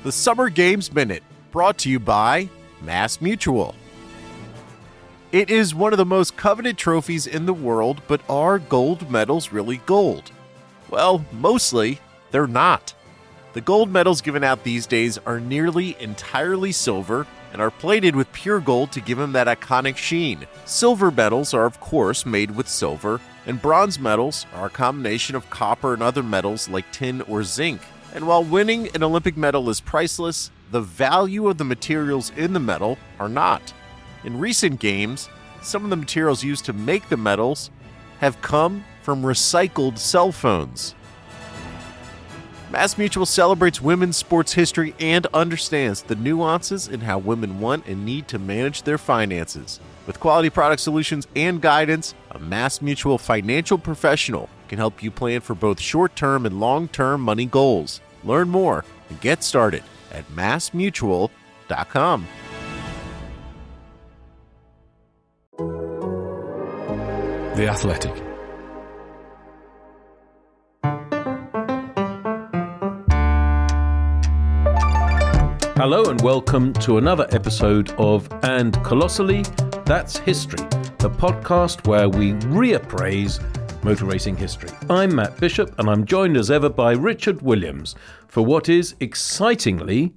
The Summer Games Minute, brought to you by Mass Mutual. It is one of the most coveted trophies in the world, but are gold medals really gold? Well, mostly, they're not. The gold medals given out these days are nearly entirely silver and are plated with pure gold to give them that iconic sheen. Silver medals are, of course, made with silver, and bronze medals are a combination of copper and other metals like tin or zinc. And while winning an Olympic medal is priceless, the value of the materials in the medal are not. In recent games, some of the materials used to make the medals have come from recycled cell phones. Mass Mutual celebrates women's sports history and understands the nuances in how women want and need to manage their finances. With quality product solutions and guidance, a Mass Mutual financial professional can help you plan for both short-term and long-term money goals. Learn more and get started at massmutual.com. The Athletic. Hello and welcome to another episode of And Colossally, That's History, the podcast where we reappraise motor racing history. I'm Matt Bishop and I'm joined as ever by Richard Williams for what is, excitingly,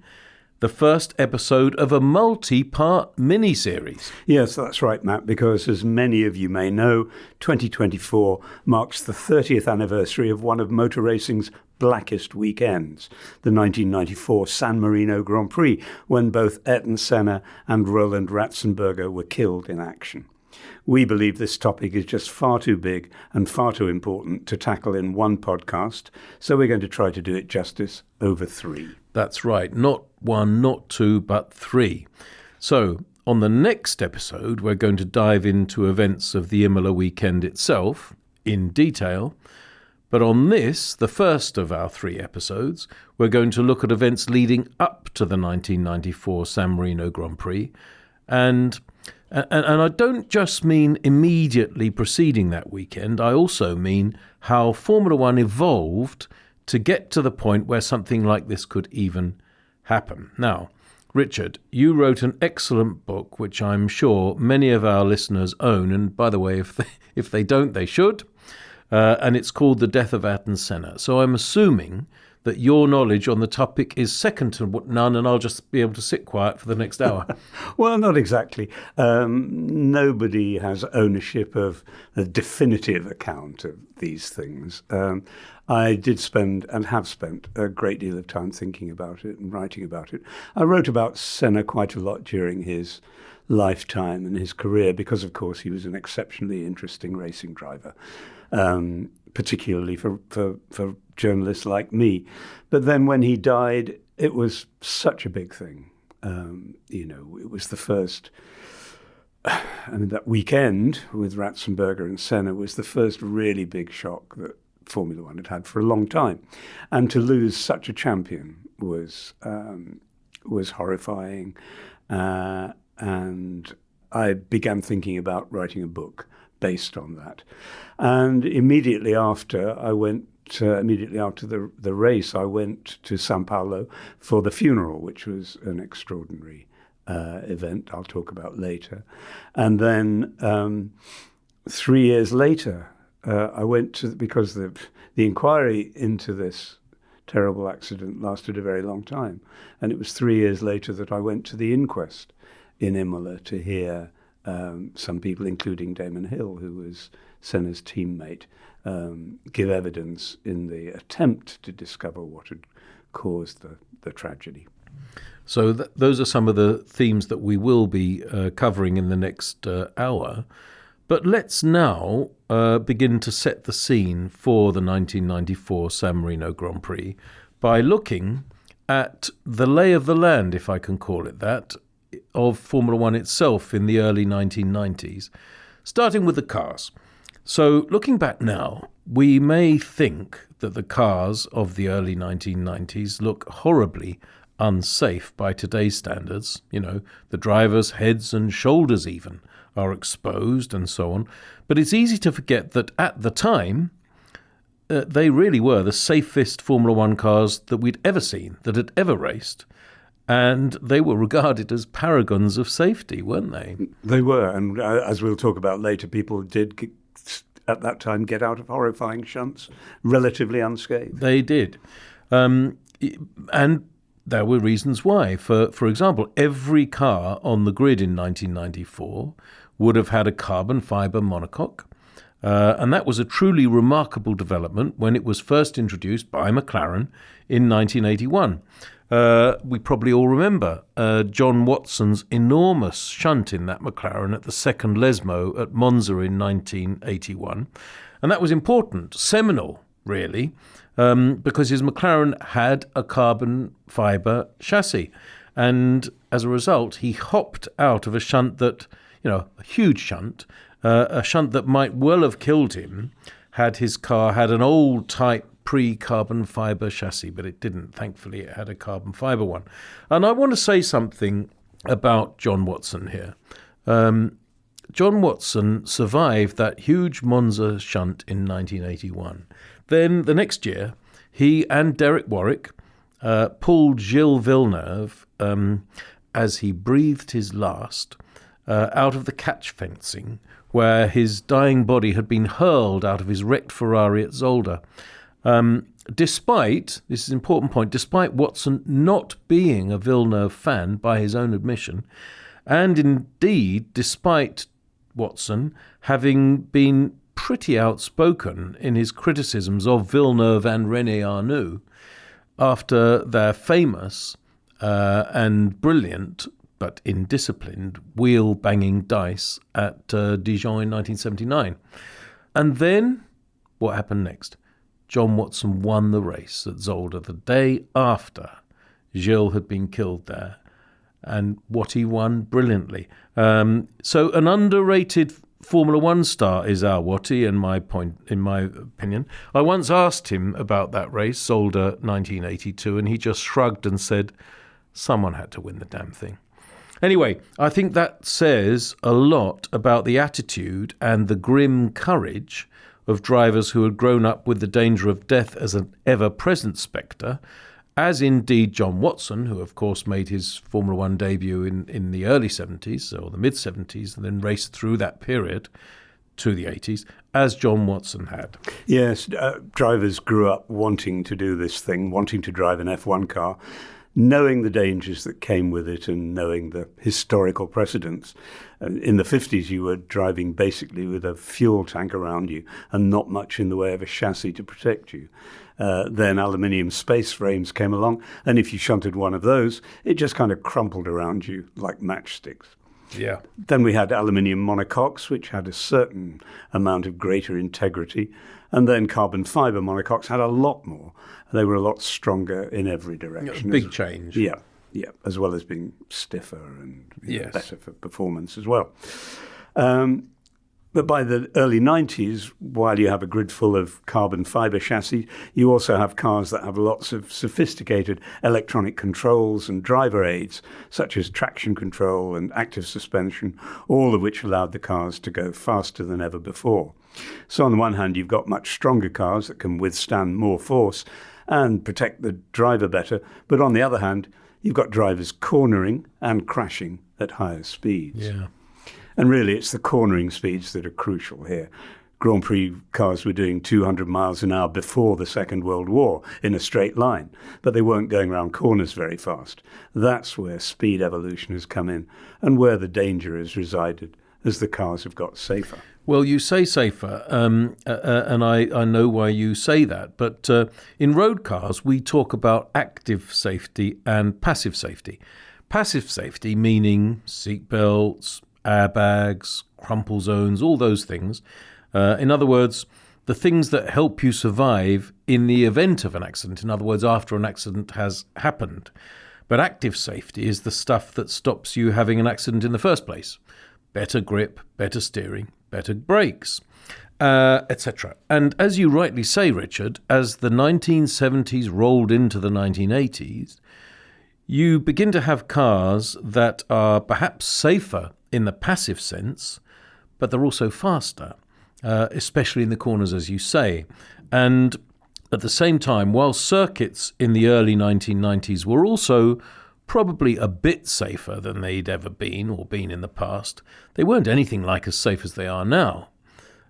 the first episode of a multi-part mini-series. Yes, that's right, Matt, because as many of you may know, 2024 marks the 30th anniversary of one of motor racing's blackest weekends, the 1994 San Marino Grand Prix, when both Ayrton, Senna and Roland Ratzenberger were killed in action. We believe this topic is just far too big and far too important to tackle in one podcast, so we're going to try to do it justice over three. That's right, not one, not two, but three. So, on the next episode, we're going to dive into events of the Imola weekend itself, in detail. But on this, the first of our three episodes, we're going to look at events leading up to the 1994 San Marino Grand Prix. And I don't just mean immediately preceding that weekend, I also mean how Formula One evolved to get to the point where something like this could even happen. Now, Richard, you wrote an excellent book, which I'm sure many of our listeners own, and by the way, if they don't, they should, and it's called The Death of Ayrton Senna. So I'm assuming that your knowledge on the topic is second to none, and I'll just be able to sit quiet for the next hour. Well, not exactly. Nobody has ownership of a definitive account of these things. I did spend and have spent a great deal of time thinking about it and writing about it. I wrote about Senna quite a lot during his lifetime and his career because, of course, he was an exceptionally interesting racing driver, particularly for journalists like me. But then when he died, it was such a big thing. It was the first... that weekend with Ratzenberger and Senna was the first really big shock that Formula One had had for a long time. And to lose such a champion was horrifying. And I began thinking about writing a book based on that. And immediately after the race, I went to Sao Paulo for the funeral, which was an extraordinary event I'll talk about later. And then 3 years later, I went to, because the inquiry into this terrible accident lasted a very long time. And it was 3 years later that I went to the inquest in Imola to hear some people, including Damon Hill, who was Senna's teammate, give evidence in the attempt to discover what had caused the tragedy. So those are some of the themes that we will be covering in the next hour. But let's now begin to set the scene for the 1994 San Marino Grand Prix by looking at the lay of the land, if I can call it that, of Formula One itself in the early 1990s, starting with the cars. So looking back now, we may think that the cars of the early 1990s look horribly unsafe by today's standards. The drivers' heads and shoulders even are exposed and so on. But it's easy to forget that at the time, they really were the safest Formula One cars that we'd ever seen, that had ever raced. And they were regarded as paragons of safety, weren't they? They were. And as we'll talk about later, people did, at that time, get out of horrifying shunts relatively unscathed. They did. And there were reasons why. For example, every car on the grid in 1994 would have had a carbon fibre monocoque. And that was a truly remarkable development when it was first introduced by McLaren in 1981. We probably all remember John Watson's enormous shunt in that McLaren at the second Lesmo at Monza in 1981. And that was important, seminal, really, because his McLaren had a carbon fibre chassis. And as a result, he hopped out of a shunt that, a huge shunt, a shunt that might well have killed him had his car had an old type pre-carbon fibre chassis, but it didn't. Thankfully, it had a carbon fibre one. And I want to say something about John Watson here. John Watson survived that huge Monza shunt in 1981. Then the next year, he and Derek Warwick pulled Gilles Villeneuve as he breathed his last out of the catch fencing where his dying body had been hurled out of his wrecked Ferrari at Zolder. Despite, this is an important point, despite Watson not being a Villeneuve fan by his own admission, and indeed despite Watson having been pretty outspoken in his criticisms of Villeneuve and René Arnoux after their famous and brilliant but indisciplined wheel-banging dice at Dijon in 1979. And then, what happened next? John Watson won the race at Zolder the day after Gilles had been killed there. And what he won brilliantly. So an underrated Formula One star is our Watty, in my opinion. I once asked him about that race, Zolder 1982, and he just shrugged and said, someone had to win the damn thing. Anyway, I think that says a lot about the attitude and the grim courage of drivers who had grown up with the danger of death as an ever-present spectre, as indeed John Watson, who of course made his Formula One debut in the early 70s or the mid-70s and then raced through that period to the 80s, as John Watson had. Yes, drivers grew up wanting to do this thing, wanting to drive an F1 car, knowing the dangers that came with it and knowing the historical precedents. In the 50s, you were driving basically with a fuel tank around you and not much in the way of a chassis to protect you. Then aluminium space frames came along, and if you shunted one of those, it just kind of crumpled around you like matchsticks. Yeah. Then we had aluminium monocoques, which had a certain amount of greater integrity. And then carbon fibre monocoques had a lot more. They were a lot stronger in every direction. Big change. Yeah, as well as being stiffer and better for performance as well. But by the early 90s, while you have a grid full of carbon fibre chassis, you also have cars that have lots of sophisticated electronic controls and driver aids, such as traction control and active suspension, all of which allowed the cars to go faster than ever before. So on the one hand, you've got much stronger cars that can withstand more force and protect the driver better. But on the other hand, you've got drivers cornering and crashing at higher speeds. Yeah. And really, it's the cornering speeds that are crucial here. Grand Prix cars were doing 200 miles an hour before the Second World War in a straight line, but they weren't going around corners very fast. That's where speed evolution has come in and where the danger has resided as the cars have got safer. Well, you say safer, and I know why you say that. But in road cars, we talk about active safety and passive safety. Passive safety meaning seatbelts, airbags, crumple zones, all those things. In other words, the things that help you survive in the event of an accident. In other words, after an accident has happened. But active safety is the stuff that stops you having an accident in the first place. Better grip, better steering, better brakes, etc. And as you rightly say, Richard, as the 1970s rolled into the 1980s, you begin to have cars that are perhaps safer in the passive sense, but they're also faster. especially in the corners, as you say. And at the same time, while circuits in the early 1990s were also probably a bit safer than they'd ever been or been in the past, they weren't anything like as safe as they are now.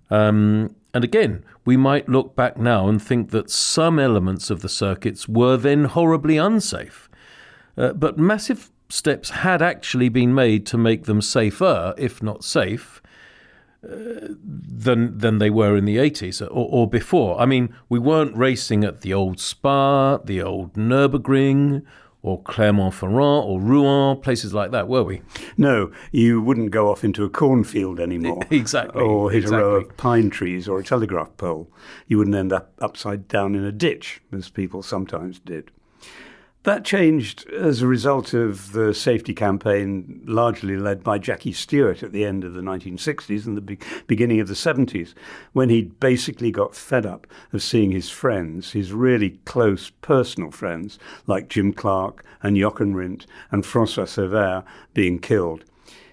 And again, we might look back now and think that some elements of the circuits were then horribly unsafe. But massive steps had actually been made to make them safer, if not safe, than they were in the 80s or before. I mean, we weren't racing at the old Spa, the old Nürburgring, or Clermont-Ferrand or Rouen, places like that, were we? No, you wouldn't go off into a cornfield anymore. Exactly. Or hit a row of pine trees or a telegraph pole. You wouldn't end up upside down in a ditch, as people sometimes did. That changed as a result of the safety campaign largely led by Jackie Stewart at the end of the 1960s and the beginning of the 70s, when he basically got fed up of seeing his friends, his really close personal friends, like Jim Clark and Jochen Rindt and François Sévère, being killed.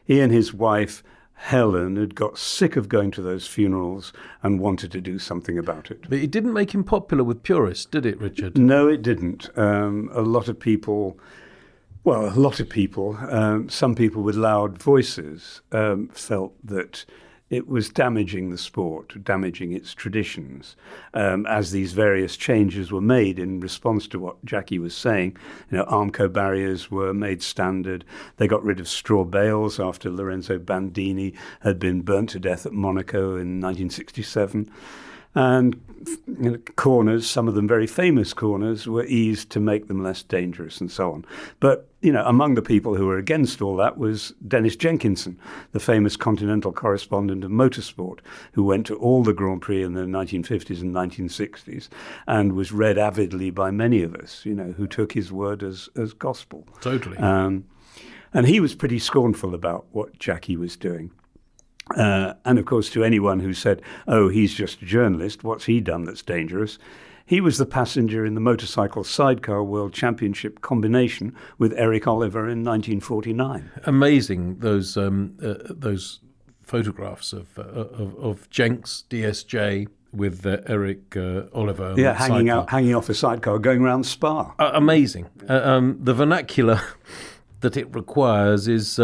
He and his wife Helen had got sick of going to those funerals and wanted to do something about it. But it didn't make him popular with purists, did it, Richard? No, it didn't. A lot of people, some people with loud voices felt that it was damaging the sport, damaging its traditions, as these various changes were made in response to what Jackie was saying. You know, Armco barriers were made standard. They got rid of straw bales after Lorenzo Bandini had been burnt to death at Monaco in 1967. And corners, some of them very famous corners, were eased to make them less dangerous and so on. But, you know, among the people who were against all that was Dennis Jenkinson, the famous continental correspondent of motorsport, who went to all the Grand Prix in the 1950s and 1960s and was read avidly by many of us, you know, who took his word as gospel. Totally. And he was pretty scornful about what Jackie was doing. And of course, to anyone who said, oh, he's just a journalist, what's he done that's dangerous? He was the passenger in the motorcycle sidecar world championship combination with Eric Oliver in 1949. Amazing, those photographs of Jenks, DSJ, with Eric Oliver. Yeah, hanging off a sidecar, going around Spa. Amazing. The vernacular that it requires is...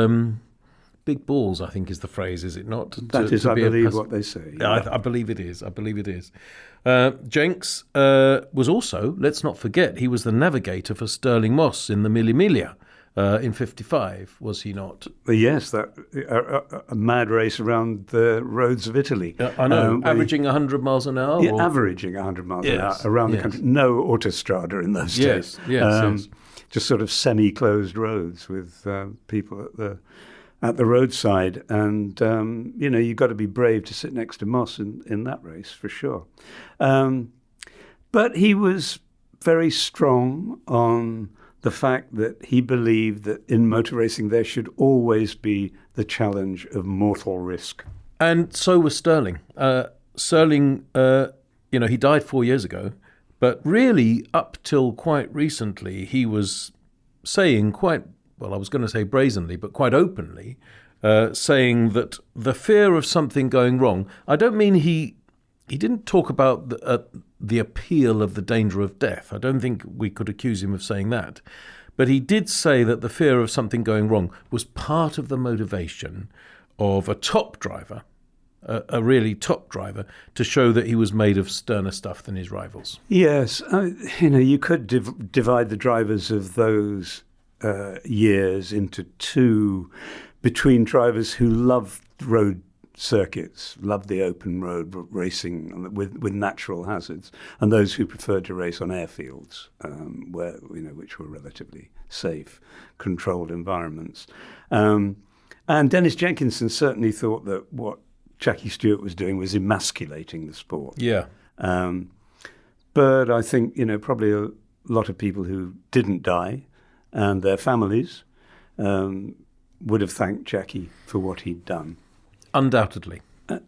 big balls, I think, is the phrase, is it not? That is, I believe, what they say. Yeah. I believe it is. Jenks was also, let's not forget, he was the navigator for Stirling Moss in the Mille Miglia in 55, was he not? Yes, that a mad race around the roads of Italy. I know, averaging 100 miles an hour? Yeah, averaging 100 miles an hour around the country. No autostrada in those days. Yes. Just sort of semi-closed roads with people at the roadside, and you know, you've got to be brave to sit next to Moss in that race for sure. But he was very strong on the fact that he believed that in motor racing there should always be the challenge of mortal risk. And so was Stirling. Stirling, you know, he died 4 years ago, but really up till quite recently, he was saying quite, well, I was going to say brazenly, but quite openly, saying that the fear of something going wrong, I don't mean he didn't talk about the appeal of the danger of death. I don't think we could accuse him of saying that. But he did say that the fear of something going wrong was part of the motivation of a top driver, a really top driver, to show that he was made of sterner stuff than his rivals. Yes, you know, you could divide the drivers of those years into two, between drivers who loved road circuits, loved the open road racing with natural hazards, and those who preferred to race on airfields, where, you know, which were relatively safe, controlled environments. And Dennis Jenkinson certainly thought that what Jackie Stewart was doing was emasculating the sport. Yeah. But I think, you know, probably a lot of people who didn't die and their families would have thanked Jackie for what he'd done. Undoubtedly.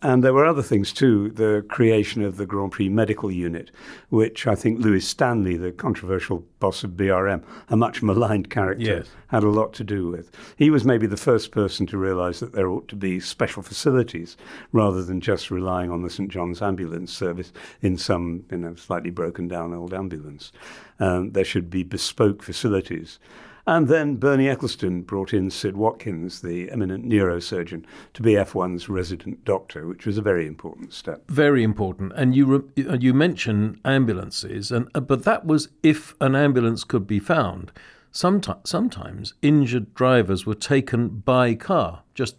And there were other things too, the creation of the Grand Prix medical unit, which I think Lewis Stanley, the controversial boss of BRM, a much maligned character, Yes. had a lot to do with. He was maybe the first person to realise that there ought to be special facilities rather than just relying on the St John's ambulance service in some slightly broken down old ambulance. There should be bespoke facilities. And then Bernie Ecclestone brought in Sid Watkins, the eminent neurosurgeon, to be F1's resident doctor, which was a very important step. Very important. And you mention ambulances, but that was if an ambulance could be found. Sometimes injured drivers were taken by car, just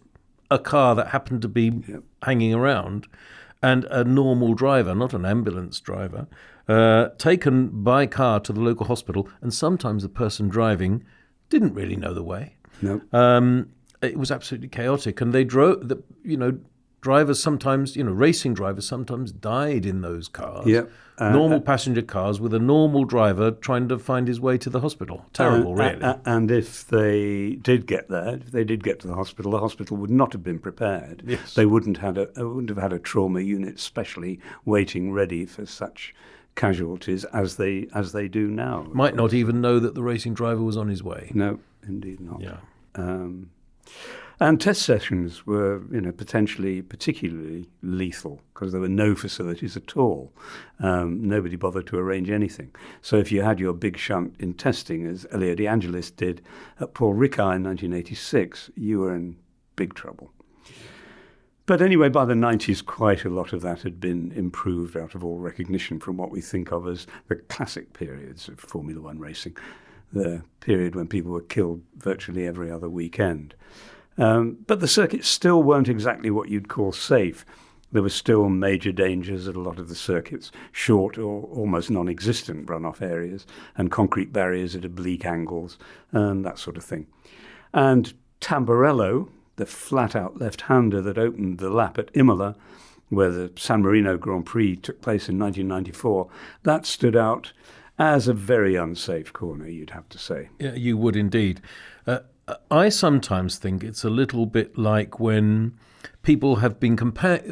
a car that happened to be hanging around, and a normal driver, not an ambulance driver, taken by car to the local hospital, and sometimes the person driving didn't really know the way. No. It was absolutely chaotic, and they drove. Drivers sometimes, racing drivers sometimes died in those cars. Yeah. Normal passenger cars with a normal driver trying to find his way to the hospital. Terrible, really. And if they did get there, if they did get to the hospital would not have been prepared. Yes. They wouldn't have had a trauma unit specially waiting ready for such casualties as they do now. Might not even know that the racing driver was on his way. No, indeed not. Yeah. And test sessions were, potentially particularly lethal because there were no facilities at all. Nobody bothered to arrange anything. So if you had your big shunt in testing, as Elio De Angelis did at Paul Ricard in 1986, you were in big trouble. But anyway, by the 90s, quite a lot of that had been improved out of all recognition from what we think of as the classic periods of Formula One racing, the period when people were killed virtually every other weekend. But the circuits still weren't exactly what you'd call safe. There were still major dangers at a lot of the circuits, short or almost non-existent runoff areas, and concrete barriers at oblique angles, and that sort of thing. And Tamburello, the flat-out left-hander that opened the lap at Imola, where the San Marino Grand Prix took place in 1994, that stood out as a very unsafe corner, you'd have to say. Yeah, you would indeed. I sometimes think it's a little bit like when people have been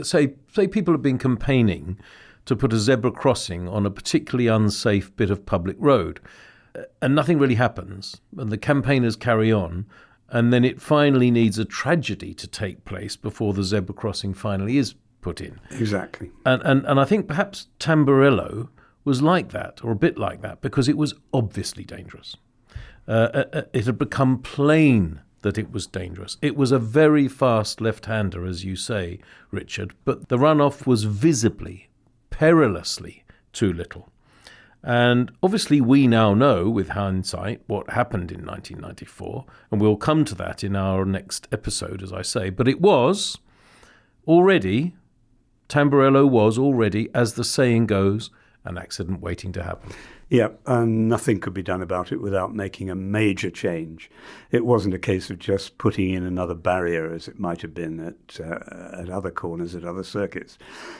say people have been campaigning to put a zebra crossing on a particularly unsafe bit of public road, and nothing really happens, and the campaigners carry on, and then it finally needs a tragedy to take place before the zebra crossing finally is put in. Exactly. And I think perhaps Tamburello was like that, or a bit like that, because it was obviously dangerous. It had become plain that it was dangerous. It was a very fast left-hander, as you say, Richard, but the runoff was visibly, perilously too little. And obviously we now know, with hindsight, what happened in 1994, and we'll come to that in our next episode, as I say. But it was already, Tamburello was already, as the saying goes, an accident waiting to happen. Yeah, and nothing could be done about it without making a major change. It wasn't a case of just putting in another barrier, as it might have been at other corners, at other circuits.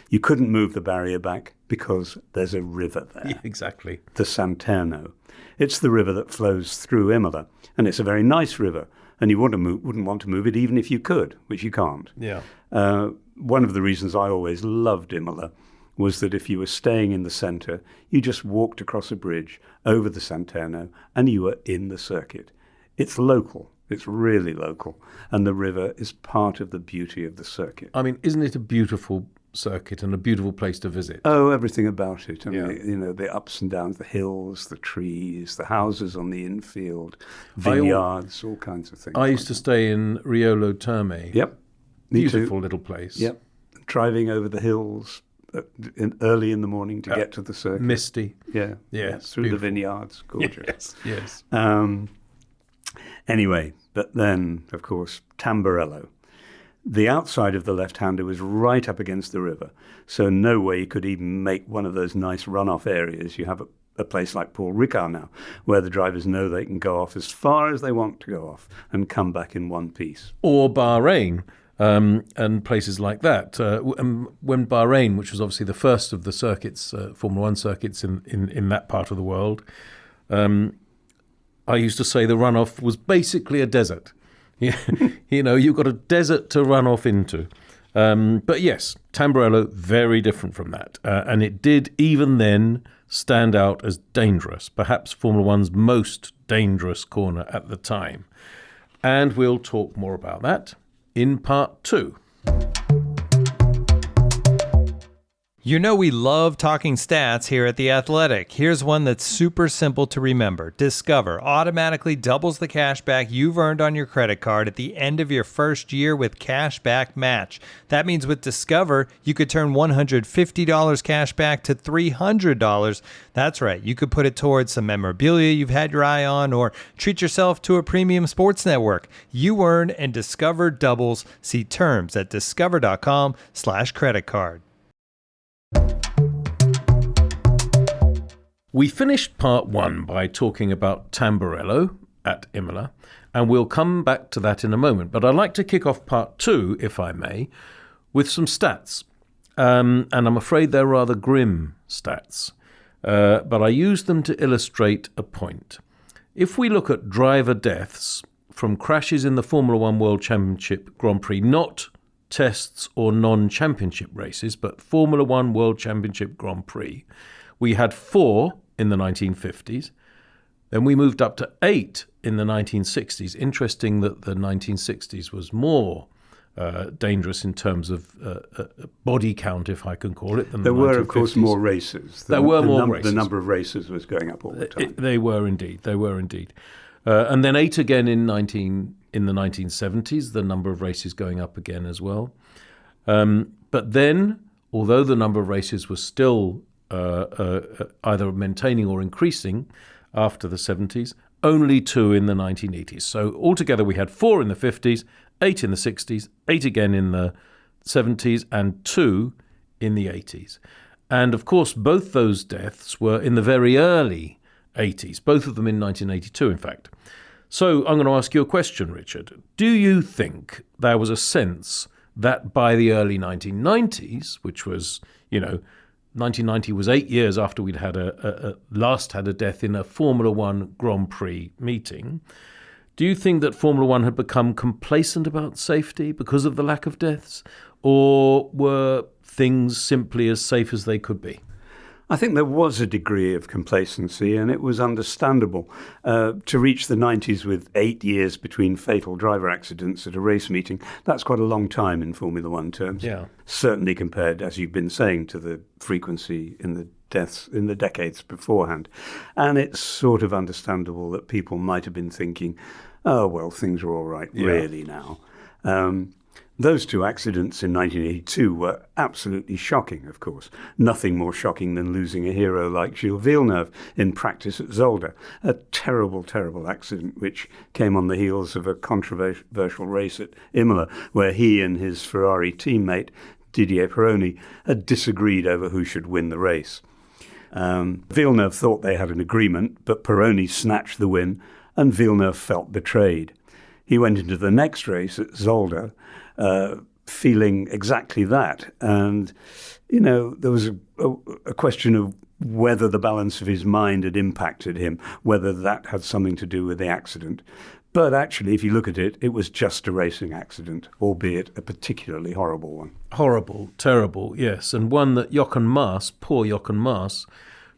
You couldn't move the barrier back because there's a river there. Yeah, exactly. The Santerno. It's the river that flows through Imola, and it's a very nice river, and you wouldn't want to move it even if you could, which you can't. Yeah. One of the reasons I always loved Imola was that if you were staying in the centre, you just walked across a bridge over the Santerno and you were in the circuit. It's local. It's really local. And the river is part of the beauty of the circuit. I mean, isn't it a beautiful circuit and a beautiful place to visit? Oh, everything about it. I Yeah. mean, the ups and downs, the hills, the trees, the houses on the infield, vineyards, all kinds of things. I used to stay in Riolo Terme. Yep. Me too. Beautiful little place. Yep. Driving over the hills early in the morning to get to the circuit. Misty. Yeah. Yes, Through beautiful. the vineyards. Gorgeous. Yes. Anyway, but then, of course, Tamburello. The outside of the left-hander was right up against the river, so no way you could even make one of those nice runoff areas. You have a place like Paul Ricard now, where the drivers know they can go off as far as they want to go off and come back in one piece. Or Bahrain. And places like that. When Bahrain, which was obviously the first of the circuits, Formula One circuits in that part of the world, I used to say the runoff was basically a desert. You've got a desert to run off into. But yes, Tamburello, very different from that. And it did even then stand out as dangerous, perhaps Formula One's most dangerous corner at the time. And we'll talk more about that in part 2. You know we love talking stats here at The Athletic. Here's one that's super simple to remember. Discover automatically doubles the cash back you've earned on your credit card at the end of your first year with Cash Back Match. That means with Discover, you could turn $150 cash back to $300. That's right, you could put it towards some memorabilia you've had your eye on or treat yourself to a premium sports network. You earn and Discover doubles. See terms at discover.com/credit card. We finished part 1 by talking about Tamburello at Imola, and we'll come back to that in a moment. But I'd like to kick off part 2, if I may, with some stats. And I'm afraid they're rather grim stats, but I use them to illustrate a point. If we look at driver deaths from crashes in the Formula One World Championship Grand Prix, not tests or non-championship races, but Formula One World Championship Grand Prix, we had 4 in the 1950s. Then we moved up to 8 in the 1960s. Interesting that the 1960s was more dangerous in terms of body count, if I can call it, than there the 1950s. were, of course, more races. There were more races. The number of races was going up all the time. They were indeed. And then 8 again in the 1970s, the number of races going up again as well. But then, although the number of races was still either maintaining or increasing after the 70s, only 2 in the 1980s. So altogether we had 4 in the 50s, 8 in the 60s, 8 again in the 70s, and 2 in the 80s. And of course, both those deaths were in the very early 80s, both of them in 1982, in fact. So I'm going to ask you a question, Richard. Do you think there was a sense that by the early 1990s, which was, 1990 was 8 years after we'd had last had a death in a Formula One Grand Prix meeting, do you think that Formula One had become complacent about safety because of the lack of deaths? Or were things simply as safe as they could be? I think there was a degree of complacency, and it was understandable. To reach the 90s with 8 years between fatal driver accidents at a race meeting, that's quite a long time in Formula One terms. Yeah. Certainly compared, as you've been saying, to the frequency in the deaths in the decades beforehand. And it's sort of understandable that people might have been thinking, oh, well, things are all right really now. Those 2 accidents in 1982 were absolutely shocking, of course. Nothing more shocking than losing a hero like Gilles Villeneuve in practice at Zolder. A terrible, terrible accident which came on the heels of a controversial race at Imola, where he and his Ferrari teammate, Didier Pironi, had disagreed over who should win the race. Villeneuve thought they had an agreement, but Pironi snatched the win, and Villeneuve felt betrayed. He went into the next race at Zolder, feeling exactly that. And, there was a question of whether the balance of his mind had impacted him, whether that had something to do with the accident. But actually, if you look at it, it was just a racing accident, albeit a particularly horrible one. Horrible, terrible, yes. And one that poor Jochen Maas,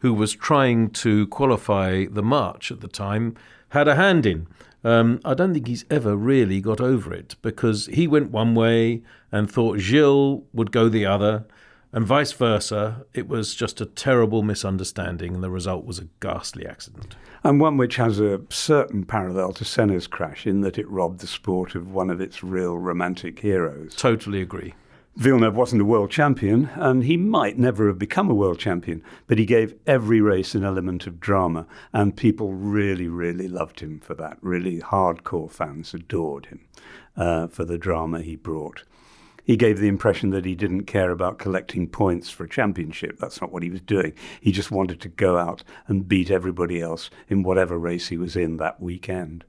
who was trying to qualify the March at the time, had a hand in. I don't think he's ever really got over it, because he went one way and thought Gilles would go the other, and vice versa. It was just a terrible misunderstanding, and the result was a ghastly accident. And one which has a certain parallel to Senna's crash in that it robbed the sport of one of its real romantic heroes. Totally agree. Villeneuve wasn't a world champion, and he might never have become a world champion, but he gave every race an element of drama, and people really, really loved him for that. Really hardcore fans adored him for the drama he brought. He gave the impression that he didn't care about collecting points for a championship. That's not what he was doing. He just wanted to go out and beat everybody else in whatever race he was in that weekend.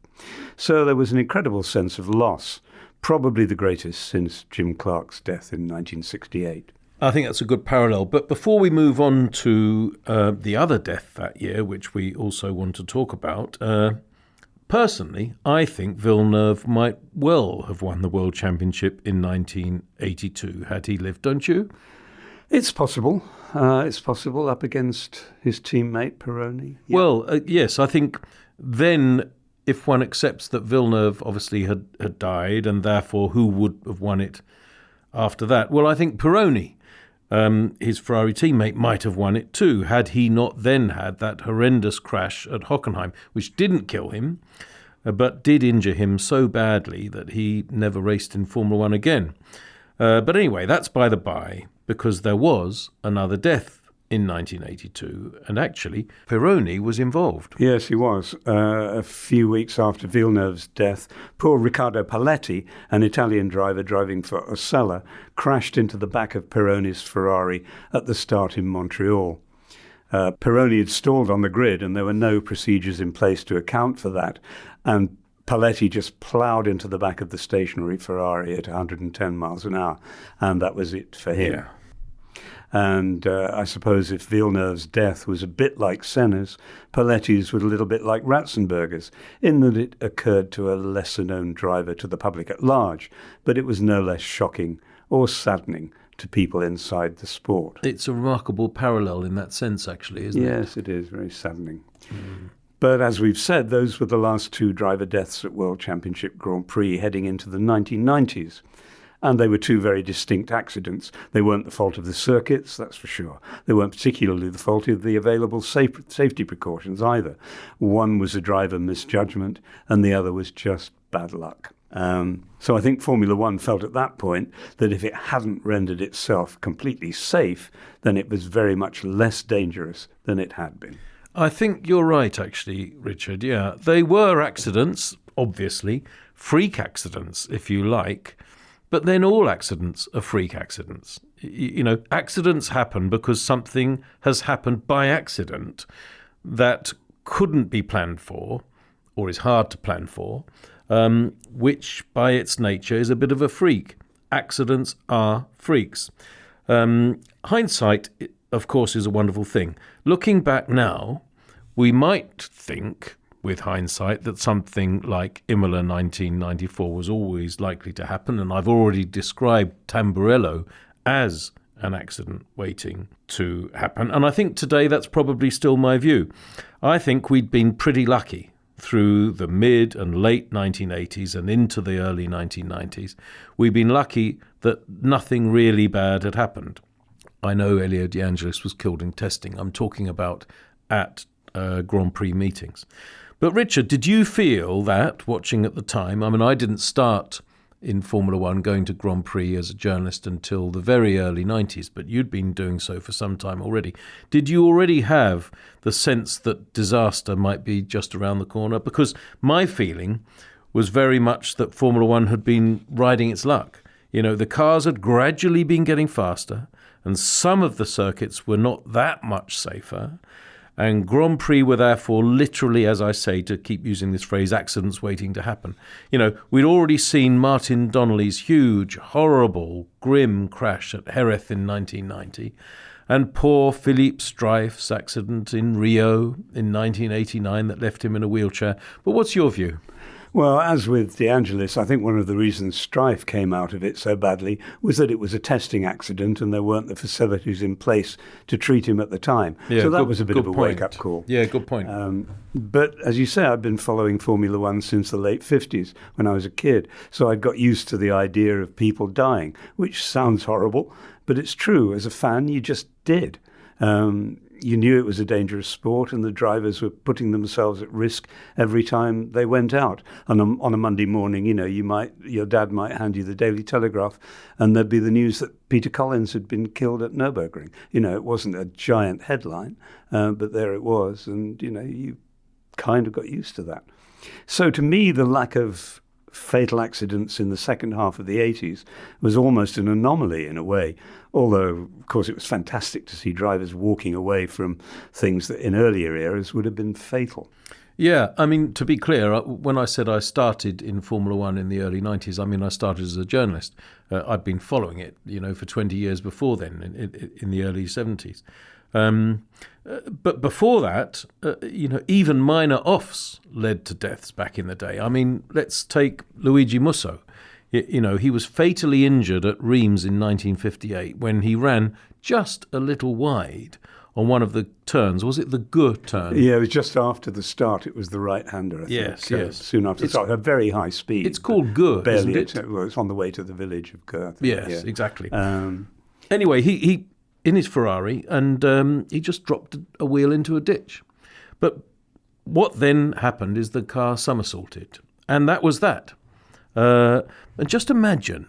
So there was an incredible sense of loss, probably the greatest since Jim Clark's death in 1968. I think that's a good parallel. But before we move on to the other death that year, which we also want to talk about, Personally, I think Villeneuve might well have won the World Championship in 1982 had he lived, don't you? It's possible. It's possible up against his teammate Pironi. Yeah. Well, yes, I think then if one accepts that Villeneuve obviously had died and therefore who would have won it after that? Well, I think Pironi, his Ferrari teammate, might have won it too had he not then had that horrendous crash at Hockenheim, which didn't kill him, but did injure him so badly that he never raced in Formula One again. But anyway, that's by the by, because there was another death in 1982, and actually Pironi was involved. Yes, he was. A few weeks after Villeneuve's death, poor Riccardo Paletti, an Italian driver driving for Osella, crashed into the back of Pironi's Ferrari at the start in Montreal. Pironi had stalled on the grid and there were no procedures in place to account for that, and Paletti just ploughed into the back of the stationary Ferrari at 110 miles an hour, and that was it for him. Yeah. And I suppose if Villeneuve's death was a bit like Senna's, Paletti's was a little bit like Ratzenberger's, in that it occurred to a lesser-known driver to the public at large, but it was no less shocking or saddening to people inside the sport. It's a remarkable parallel in that sense, actually, isn't it? Yes, it is. Very saddening. But as we've said, those were the last two driver deaths at World Championship Grand Prix heading into the 1990s. And they were two very distinct accidents. They weren't the fault of the circuits, that's for sure. They weren't particularly the fault of the available safety precautions either. One was a driver misjudgment, and the other was just bad luck. So I think Formula One felt at that point that if it hadn't rendered itself completely safe, then it was very much less dangerous than it had been. I think you're right, actually, Richard. Yeah, they were accidents, obviously, freak accidents, if you like. But then all accidents are freak accidents. You know, accidents happen because something has happened by accident that couldn't be planned for, or is hard to plan for, which by its nature is a bit of a freak. Accidents are freaks. Hindsight, of course, is a wonderful thing. Looking back now, we might think, with hindsight, that something like Imola 1994 was always likely to happen, and I've already described Tamburello as an accident waiting to happen, and I think today that's probably still my view. I think we'd been pretty lucky through the mid and late 1980s and into the early 1990s. We've been lucky that nothing really bad had happened. I know Elio De Angelis was killed in testing. I'm talking about at Grand Prix meetings. But Richard, did you feel that, watching at the time, I mean, I didn't start in Formula One going to Grand Prix as a journalist until the very early 90s, but you'd been doing so for some time already. Did you already have the sense that disaster might be just around the corner? Because my feeling was very much that Formula One had been riding its luck. You know, the cars had gradually been getting faster, and some of the circuits were not that much safer. And Grand Prix were therefore literally, as I say, to keep using this phrase, accidents waiting to happen. You know, we'd already seen Martin Donnelly's huge, horrible, grim crash at Jerez in 1990, and poor Philippe Streif's accident in Rio in 1989 that left him in a wheelchair. But what's your view? Well, as with De Angelis, I think one of the reasons Streif came out of it so badly was that it was a testing accident and there weren't the facilities in place to treat him at the time. Yeah, so that was a bit of a wake-up call. Yeah, good point. But as you say, I've been following Formula One since the late 50s when I was a kid. So I'd got used to the idea of people dying, which sounds horrible, but it's true. As a fan, you just did. You knew it was a dangerous sport and the drivers were putting themselves at risk every time they went out. And on a Monday morning, you know, your dad might hand you the Daily Telegraph and there'd be the news that Peter Collins had been killed at Nürburgring. You know, it wasn't a giant headline, but there it was. And, you know, you kind of got used to that. So to me, the lack of fatal accidents in the second half of the 80s was almost an anomaly in a way, although, of course, it was fantastic to see drivers walking away from things that in earlier eras would have been fatal. Yeah, I mean, to be clear, when I said I started in Formula One in the early 90s, I mean, I started as a journalist. I'd been following it, you know, for 20 years before then, in the early 70s. But before that, even minor offs led to deaths back in the day. I mean, let's take Luigi Musso. He was fatally injured at Reims in 1958 when he ran just a little wide on one of the turns. Was it the Gue turn? Yeah, it was just after the start. It was the right-hander, I think. Yes. Soon after the start, a very high speed. It's called Gue, barely, isn't it? Well, it's on the way to the village of Gue. Yes, exactly. Anyway, he in his Ferrari, and he just dropped a wheel into a ditch. But what then happened is the car somersaulted, and that was that. And just imagine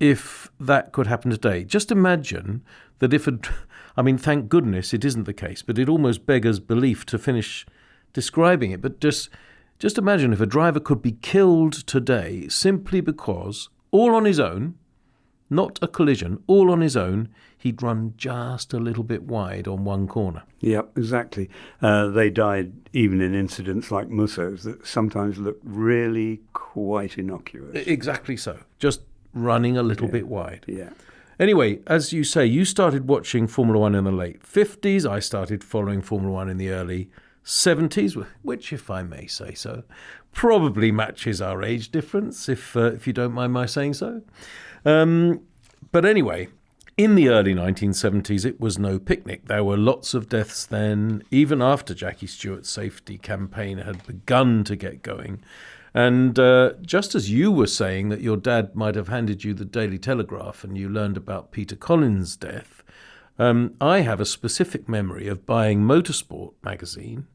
if that could happen today. Just imagine that thank goodness it isn't the case, but it almost beggars belief to finish describing it. But just imagine if a driver could be killed today simply because, all on his own, not a collision, all on his own, he'd run just a little bit wide on one corner. Yeah, exactly. They died even in incidents like Musso's that sometimes look really quite innocuous. Exactly so. Just running a little bit wide. Yeah. Anyway, as you say, you started watching Formula One in the late 50s. I started following Formula One in the early 70s, which, if I may say so, probably matches our age difference, if you don't mind my saying so. But anyway, in the early 1970s, it was no picnic. There were lots of deaths then, even after Jackie Stewart's safety campaign had begun to get going. And just as you were saying that your dad might have handed you the Daily Telegraph and you learned about Peter Collins' death, I have a specific memory of buying Motorsport magazine,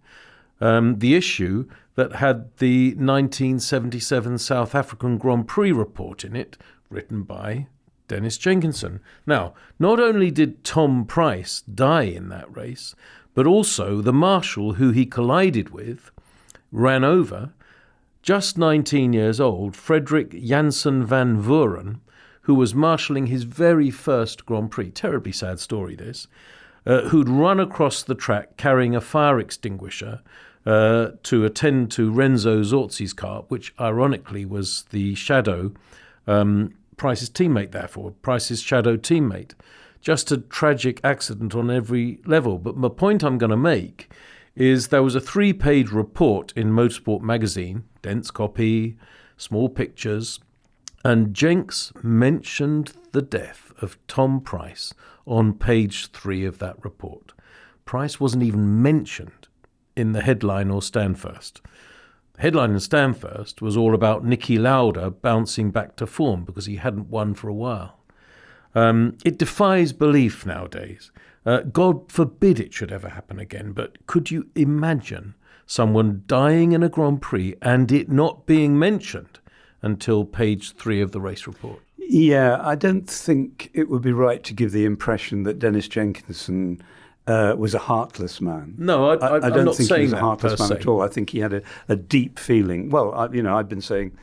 the issue that had the 1977 South African Grand Prix report in it, written by Dennis Jenkinson. Now, not only did Tom Price die in that race, but also the marshal who he collided with ran over, just 19 years old, Frederick Janssen van Vuren, who was marshalling his very first Grand Prix. Terribly sad story, this. Who'd run across the track carrying a fire extinguisher to attend to Renzo Zorzi's car, which ironically was the shadow Price's teammate, therefore, Price's shadow teammate. Just a tragic accident on every level. But the point I'm going to make is there was a 3-page report in Motorsport magazine, dense copy, small pictures, and Jenks mentioned the death of Tom Price on page 3 of that report. Price wasn't even mentioned in the headline or stand first. The headline and stand first was all about Niki Lauda bouncing back to form because he hadn't won for a while. It defies belief nowadays. God forbid it should ever happen again, but could you imagine someone dying in a Grand Prix and it not being mentioned until page 3 of the race report? Yeah, I don't think it would be right to give the impression that Dennis Jenkinson was a heartless man. No, I'm don't not think saying he was a that heartless per man se. at all. I think he had a deep feeling. Well, I've been saying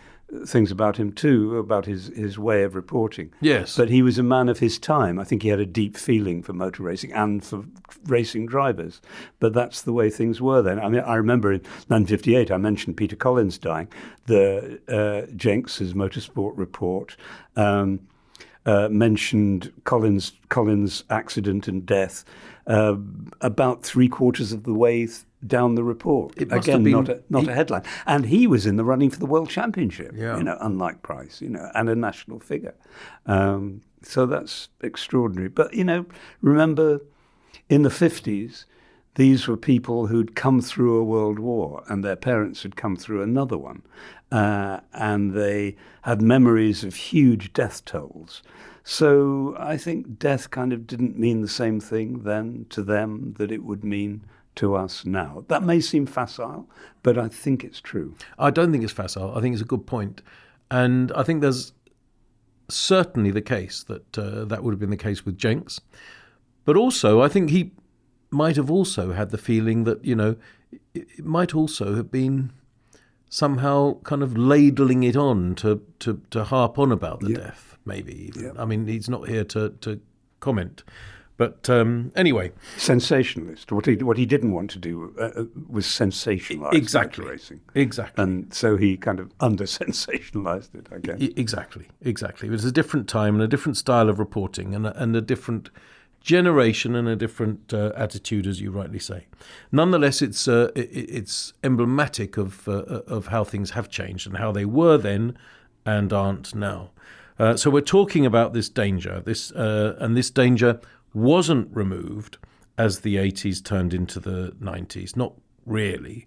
things about him too, about his way of reporting. Yes. But he was a man of his time. I think he had a deep feeling for motor racing and for racing drivers. But that's the way things were then. I mean, I remember in 1958, I mentioned Peter Collins dying. The Jenks's Motorsport report mentioned Collins' accident and death about 3/4 of the way down the report. It must Again, have been, not a headline. And he was in the running for the World Championship, Yeah. Unlike Price, and a national figure. So that's extraordinary. But, remember, in the 50s, these were people who'd come through a world war and their parents had come through another one. And they had memories of huge death tolls. So I think death kind of didn't mean the same thing then to them that it would mean to us now. That may seem facile, but I think it's true. I don't think it's facile. I think it's a good point. And I think there's certainly the case that that would have been the case with Jenks. But also, I think he might have also had the feeling that, it might also have been somehow kind of ladling it on to harp on about the death, maybe. Even. I mean, he's not here to comment. But anyway. Sensationalist. What he didn't want to do was sensationalise motor racing. Exactly. And so he kind of under-sensationalised it, I guess. Exactly. It was a different time and a different style of reporting and a different generation and a different attitude, as you rightly say. Nonetheless, it's emblematic of how things have changed and how they were then and aren't now. So we're talking about this danger, and this danger wasn't removed as the 80s turned into the 90s. Not really.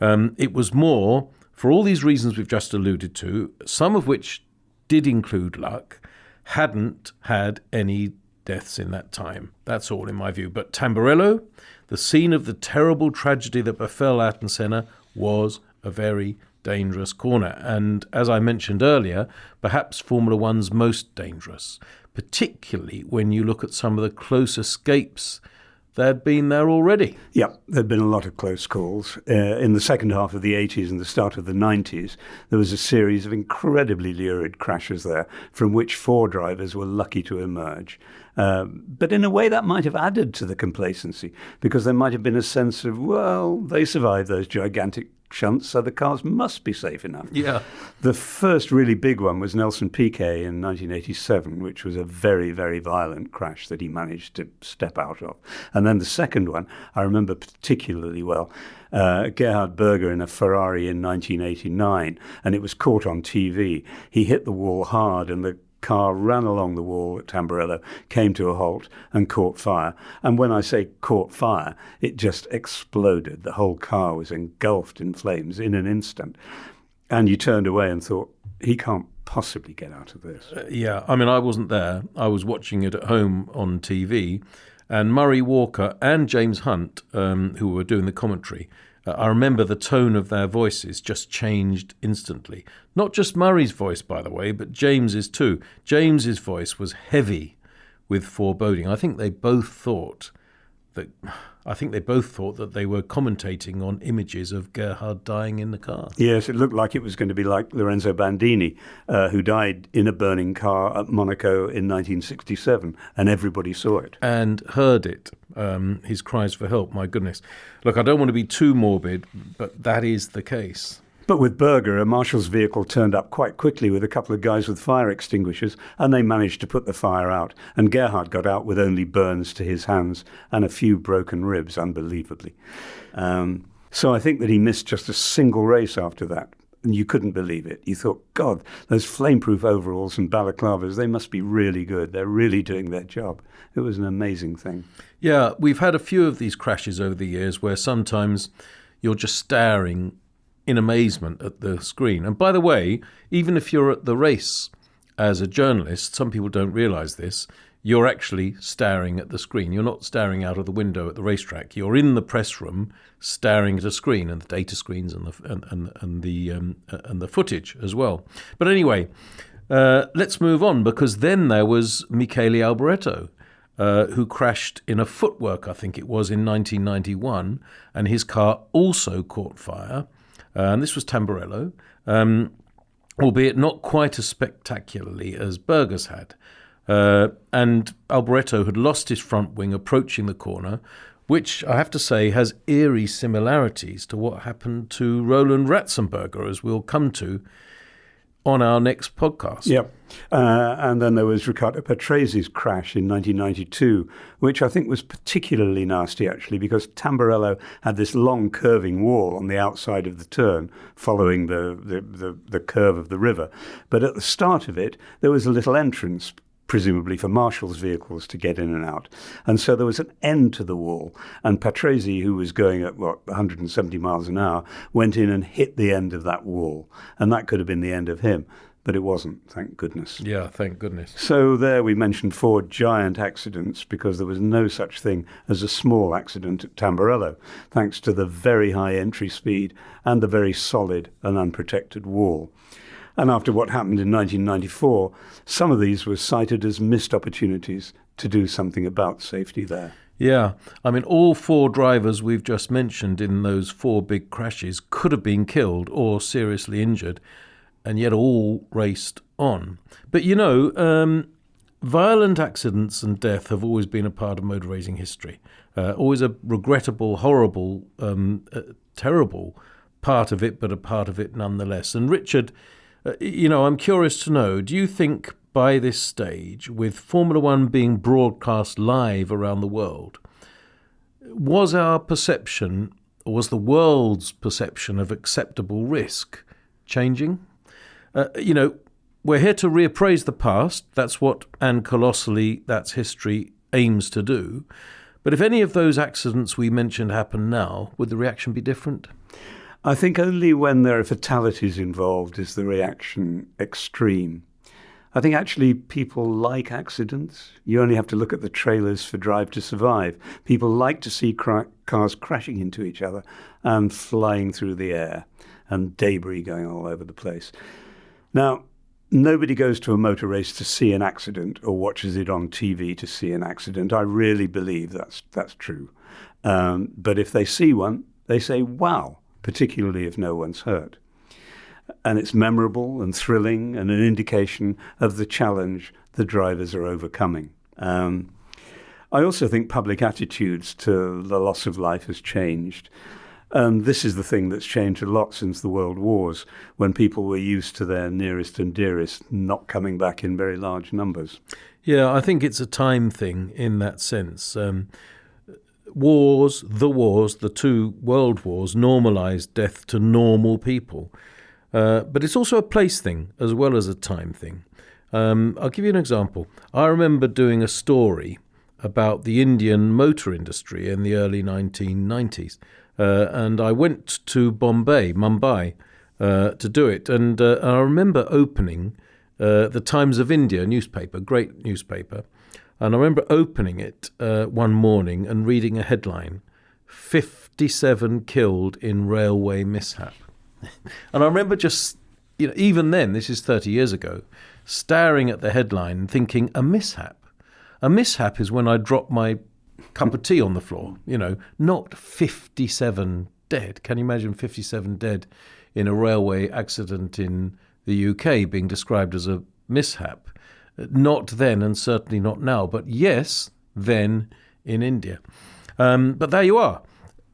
It was more, for all these reasons we've just alluded to, some of which did include luck, hadn't had any deaths in that time. That's all in my view. But Tamburello, the scene of the terrible tragedy that befell Ayrton Senna, was a very dangerous corner. And as I mentioned earlier, perhaps Formula One's most dangerous, particularly when you look at some of the close escapes that had been there already. Yeah, there'd been a lot of close calls. In the second half of the 80s and the start of the 90s, there was a series of incredibly lurid crashes there, from which 4 drivers were lucky to emerge. But in a way that might have added to the complacency, because there might have been a sense of, well, they survived those gigantic shunts, so the cars must be safe enough. Yeah. The first really big one was Nelson Piquet in 1987, which was a very, very violent crash that he managed to step out of. And then the second one, I remember particularly well, Gerhard Berger in a Ferrari in 1989, and it was caught on TV. He hit the wall hard, and the car ran along the wall at Tamburello, came to a halt and caught fire. And when I say caught fire, it just exploded. The whole car was engulfed in flames in an instant. And you turned away and thought, he can't possibly get out of this. Yeah, I mean, I wasn't there. I was watching it at home on TV. And Murray Walker and James Hunt, who were doing the commentary, I remember the tone of their voices just changed instantly. Not just Murray's voice, by the way, but James's too. James's voice was heavy with foreboding. I think they both thought that they were commentating on images of Gerhard dying in the car. Yes, it looked like it was going to be like Lorenzo Bandini, who died in a burning car at Monaco in 1967, and everybody saw it. And heard it, his cries for help, my goodness. Look, I don't want to be too morbid, but that is the case. But with Berger, a marshal's vehicle turned up quite quickly with a couple of guys with fire extinguishers, and they managed to put the fire out. And Gerhard got out with only burns to his hands and a few broken ribs, unbelievably. So I think that he missed just a single race after that. And you couldn't believe it. You thought, God, those flameproof overalls and balaclavas, they must be really good. They're really doing their job. It was an amazing thing. Yeah, we've had a few of these crashes over the years where sometimes you're just staring in amazement at the screen. And by the way, even if you're at the race as a journalist, some people don't realise this, you're actually staring at the screen. You're not staring out of the window at the racetrack. You're in the press room staring at a screen, and the data screens and the footage as well. But anyway, let's move on, because then there was Michele Alboreto, who crashed in a footwork, I think it was, in 1991, and his car also caught fire. And this was Tamburello, albeit not quite as spectacularly as Berger's had. And Alboreto had lost his front wing approaching the corner, which I have to say has eerie similarities to what happened to Roland Ratzenberger, as we'll come to on our next podcast. Yep. And then there was Riccardo Patresi's crash in 1992, which I think was particularly nasty, actually, because Tamburello had this long curving wall on the outside of the turn following the curve of the river. But at the start of it, there was a little entrance, presumably for marshals' vehicles to get in and out. And so there was an end to the wall. And Patrese, who was going at, 170 miles an hour, went in and hit the end of that wall. And that could have been the end of him. But it wasn't, thank goodness. Yeah, thank goodness. So there we mentioned 4 giant accidents, because there was no such thing as a small accident at Tamburello, thanks to the very high entry speed and the very solid and unprotected wall. And after what happened in 1994, some of these were cited as missed opportunities to do something about safety there. Yeah, I mean, all 4 drivers we've just mentioned in those 4 big crashes could have been killed or seriously injured, and yet all raced on. But, violent accidents and death have always been a part of motor racing history. Always a regrettable, horrible, terrible part of it, but a part of it nonetheless. And Richard, I'm curious to know, do you think by this stage, with Formula One being broadcast live around the world, was our perception, or was the world's perception of acceptable risk changing? We're here to reappraise the past. That's what, and colossally, that's history aims to do. But if any of those accidents we mentioned happen now, would the reaction be different? I think only when there are fatalities involved is the reaction extreme. I think actually people like accidents. You only have to look at the trailers for Drive to Survive. People like to see cars crashing into each other and flying through the air and debris going all over the place. Now, nobody goes to a motor race to see an accident or watches it on TV to see an accident. I really believe that's true. But if they see one, they say, wow, particularly if no one's hurt. And it's memorable and thrilling and an indication of the challenge the drivers are overcoming. I also think public attitudes to the loss of life has changed. This is the thing that's changed a lot since the World Wars, when people were used to their nearest and dearest not coming back in very large numbers. Yeah, I think it's a time thing in that sense. The two world wars normalized death to normal people. But it's also a place thing as well as a time thing. I'll give you an example. I remember doing a story about the Indian motor industry in the early 1990s. And I went to Mumbai, to do it. And I remember opening the Times of India newspaper, great newspaper. And I remember opening it one morning and reading a headline, 57 killed in railway mishap. And I remember just, even then, this is 30 years ago, staring at the headline and thinking, a mishap. A mishap is when I drop my cup of tea on the floor, not 57 dead. Can you imagine 57 dead in a railway accident in the UK being described as a mishap? Not then, and certainly not now, but yes, then in India. But there you are.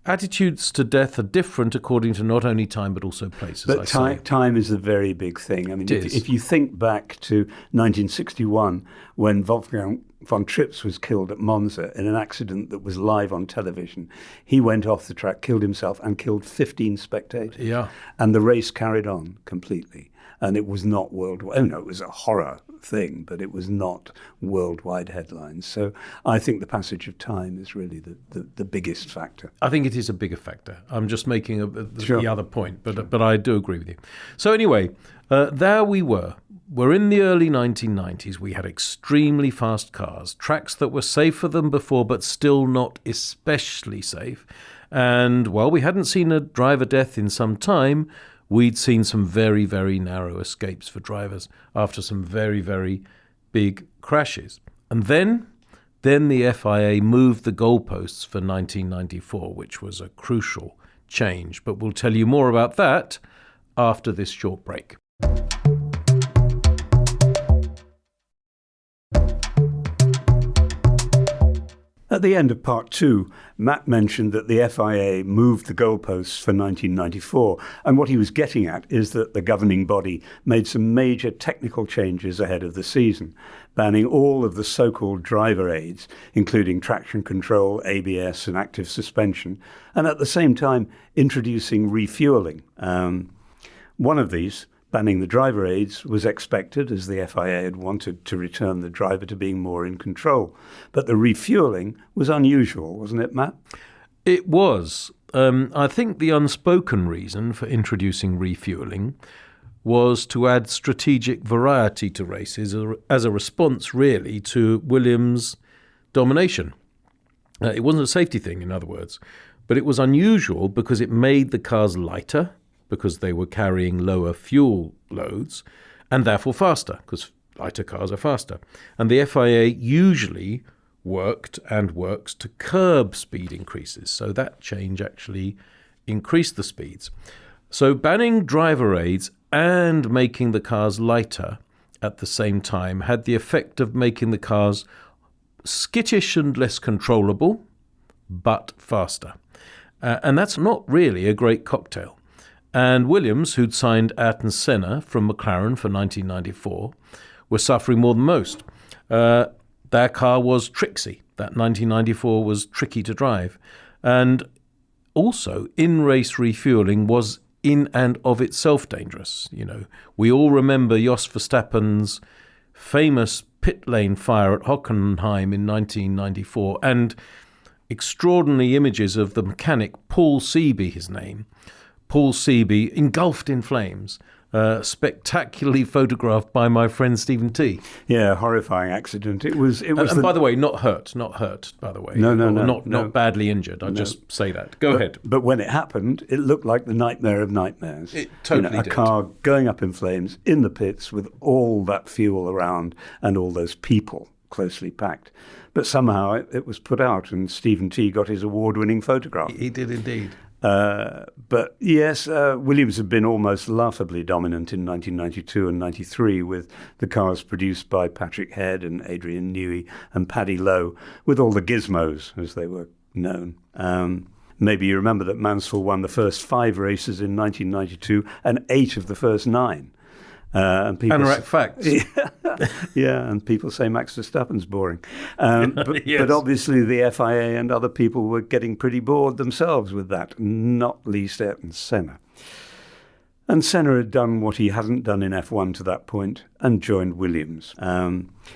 Attitudes to death are different according to not only time but also place. But time is a very big thing. I mean, if you think back to 1961, when Wolfgang von Trips was killed at Monza in an accident that was live on television, he went off the track, killed himself, and killed 15 spectators. Yeah, and the race carried on completely. And it was not worldwide. Oh, no, it was a horror thing, but it was not worldwide headlines. So I think the passage of time is really the biggest factor. I think it is a bigger factor. I'm just making Sure. the other point, but I do agree with you. So anyway, there we were. We're in the early 1990s. We had extremely fast cars, tracks that were safer than before, but still not especially safe. And while we hadn't seen a driver death in some time, we'd seen some very, very narrow escapes for drivers after some very, very big crashes. And then the FIA moved the goalposts for 1994, which was a crucial change. But we'll tell you more about that after this short break. At the end of part 2, Matt mentioned that the FIA moved the goalposts for 1994, and what he was getting at is that the governing body made some major technical changes ahead of the season, banning all of the so-called driver aids, including traction control, ABS and active suspension, and at the same time introducing refueling. One of these, banning the driver aids, was expected, as the FIA had wanted to return the driver to being more in control. But the refueling was unusual, wasn't it, Matt? It was. I think the unspoken reason for introducing refueling was to add strategic variety to races as a response, really, to Williams' domination. It wasn't a safety thing, in other words, but it was unusual because it made the cars lighter, because they were carrying lower fuel loads, and therefore faster, because lighter cars are faster. And the FIA usually worked and works to curb speed increases, so that change actually increased the speeds. So banning driver aids and making the cars lighter at the same time had the effect of making the cars skittish and less controllable, but faster. And that's not really a great cocktail. And Williams, who'd signed Ayrton Senna from McLaren for 1994, were suffering more than most. Their car was tricksy. That 1994 was tricky to drive. And also, in-race refueling was in and of itself dangerous. We all remember Jos Verstappen's famous pit lane fire at Hockenheim in 1994, and extraordinary images of the mechanic Paul Seeby, his name, Paul Seeby, engulfed in flames, spectacularly photographed by my friend Stephen T. Yeah, horrifying accident. It was. And by the way, not hurt. By the way, no, not badly injured. I'll just say that. Go ahead. But when it happened, it looked like the nightmare of nightmares. It totally did. A car going up in flames in the pits with all that fuel around and all those people closely packed. But somehow it was put out, and Stephen T got his award-winning photograph. He did indeed. But yes, Williams had been almost laughably dominant in 1992 and 93 with the cars produced by Patrick Head and Adrian Newey and Paddy Lowe, with all the gizmos, as they were known. Maybe you remember that Mansell won the first 5 races in 1992 and 8 of the first 9. And people Anorak facts. Yeah, and people say Max Verstappen's boring. But obviously the FIA and other people were getting pretty bored themselves with that, not least Ayrton Senna. And Senna had done what he hadn't done in F1 to that point and joined Williams.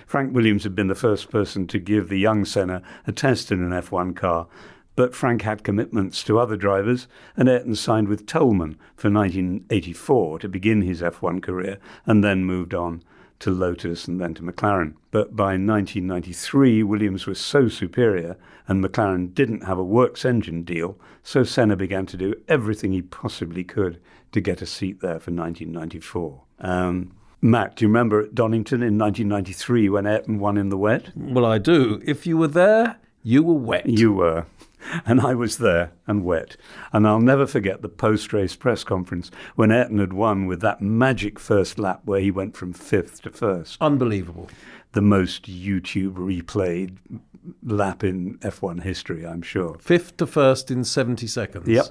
Frank Williams had been the first person to give the young Senna a test in an F1 car, but Frank had commitments to other drivers, and Ayrton signed with Toleman for 1984 to begin his F1 career, and then moved on to Lotus and then to McLaren. But by 1993, Williams was so superior, and McLaren didn't have a works engine deal, so Senna began to do everything he possibly could to get a seat there for 1994. Matt, do you remember at Donington in 1993 when Ayrton won in the wet? Well, I do. If you were there, you were wet. You were. And I was there and wet. And I'll never forget the post-race press conference when Ayrton had won with that magic first lap where he went from 5th to 1st. Unbelievable. The most YouTube replayed lap in F1 history, I'm sure. 5th to 1st in 70 seconds. Yep.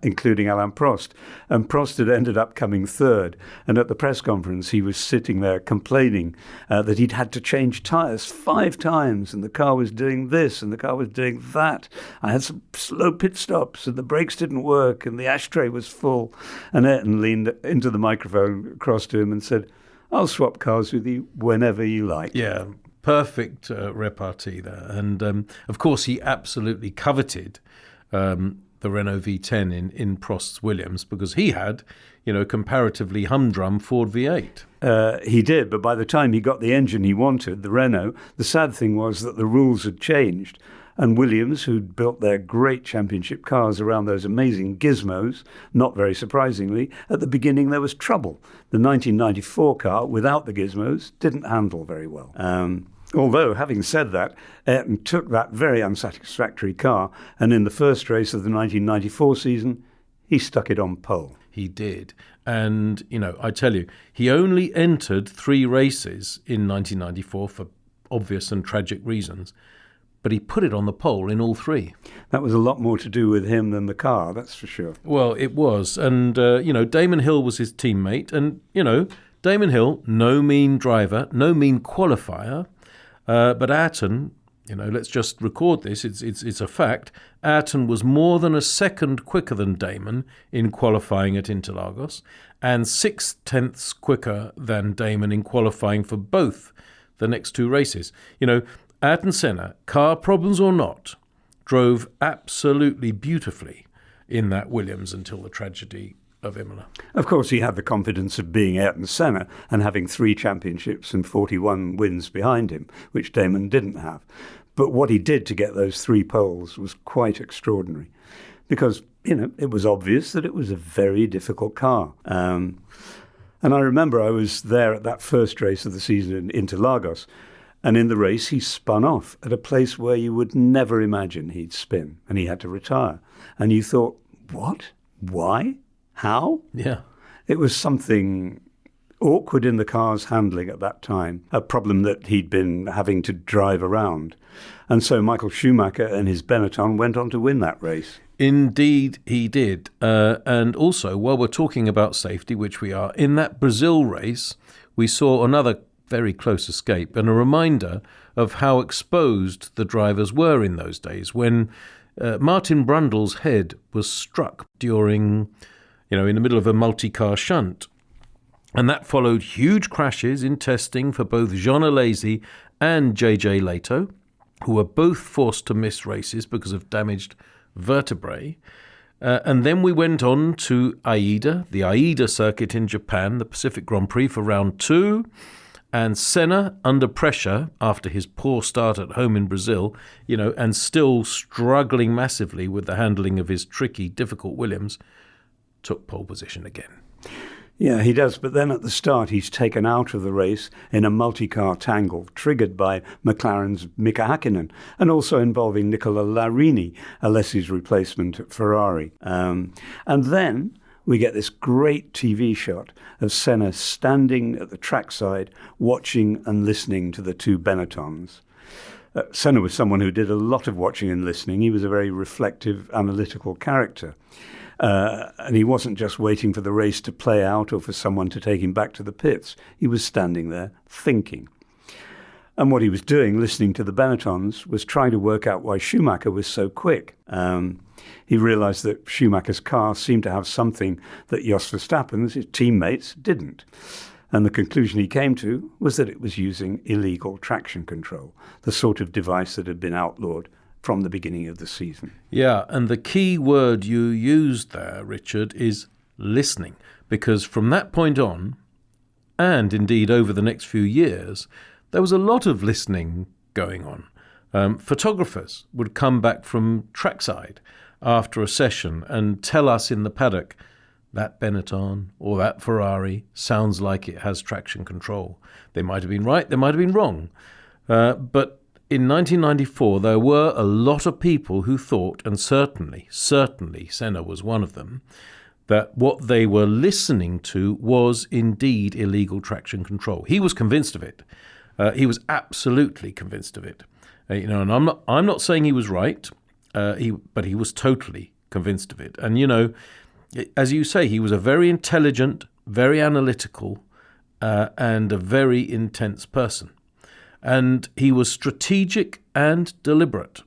Including Alain Prost. And Prost had ended up coming 3rd. And at the press conference, he was sitting there complaining that he'd had to change tyres 5 times, and the car was doing this, and the car was doing that. I had some slow pit stops, and the brakes didn't work, and the ashtray was full. And Ayrton leaned into the microphone across to him and said, "I'll swap cars with you whenever you like." Yeah, perfect repartee there. And, of course, he absolutely coveted the Renault V10 in Prost's Williams, because he had, comparatively humdrum Ford V8. He did, but by the time he got the engine he wanted, the Renault, the sad thing was that the rules had changed. And Williams, who'd built their great championship cars around those amazing gizmos, not very surprisingly, at the beginning there was trouble. The 1994 car, without the gizmos, didn't handle very well. Although, having said that, Ayrton took that very unsatisfactory car, and in the first race of the 1994 season, he stuck it on pole. He did. And, I tell you, he only entered 3 races in 1994 for obvious and tragic reasons, but he put it on the pole in all 3. That was a lot more to do with him than the car, that's for sure. Well, it was. And, Damon Hill was his teammate, and, Damon Hill, no mean driver, no mean qualifier. But Ayrton, let's just record this, it's a fact, Ayrton was more than a second quicker than Damon in qualifying at Interlagos, and 6/10 quicker than Damon in qualifying for both the next 2 races. Ayrton Senna, car problems or not, drove absolutely beautifully in that Williams until the tragedy of Imola. Of course, he had the confidence of being Ayrton Senna and having 3 championships and 41 wins behind him, which Damon didn't have. But what he did to get those 3 poles was quite extraordinary, because, it was obvious that it was a very difficult car. And I remember I was there at that first race of the season in Interlagos, and in the race he spun off at a place where you would never imagine he'd spin, and he had to retire. And you thought, what? Why? How? Yeah. It was something awkward in the car's handling at that time, a problem that he'd been having to drive around. And so Michael Schumacher and his Benetton went on to win that race. Indeed, he did. And also, while we're talking about safety, which we are, in that Brazil race, we saw another very close escape and a reminder of how exposed the drivers were in those days when Martin Brundle's head was struck during, in the middle of a multi-car shunt. And that followed huge crashes in testing for both Jean Alesi and JJ Leto, who were both forced to miss races because of damaged vertebrae. And then we went on to AIDA, the AIDA circuit in Japan, the Pacific Grand Prix for round 2. And Senna, under pressure after his poor start at home in Brazil, and still struggling massively with the handling of his tricky, difficult Williams, took pole position again. Yeah, he does. But then at the start, he's taken out of the race in a multi-car tangle triggered by McLaren's Mika Hakkinen and also involving Nicola Larini, Alessi's replacement at Ferrari. And then we get this great TV shot of Senna standing at the trackside, watching and listening to the two Benettons. Senna was someone who did a lot of watching and listening. He was a very reflective, analytical character. And he wasn't just waiting for the race to play out or for someone to take him back to the pits. He was standing there thinking. And what he was doing, listening to the Benettons, was trying to work out why Schumacher was so quick. He realized that Schumacher's car seemed to have something that Jos Verstappen's, his teammates, didn't. And the conclusion he came to was that it was using illegal traction control, the sort of device that had been outlawed from the beginning of the season. Yeah, and the key word you used there, Richard, is listening, because from that point on, and indeed over the next few years, there was a lot of listening going on. Photographers would come back from trackside after a session and tell us in the paddock, that Benetton or that Ferrari sounds like it has traction control. They might have been right, they might have been wrong. But in 1994, there were a lot of people who thought, and certainly Senna was one of them, that what they were listening to was indeed illegal traction control. He was convinced of it. He was absolutely convinced of it. And I'm not saying he was right, but he was totally convinced of it. And as you say, he was a very intelligent, very analytical, and a very intense person. And he was strategic and deliberate.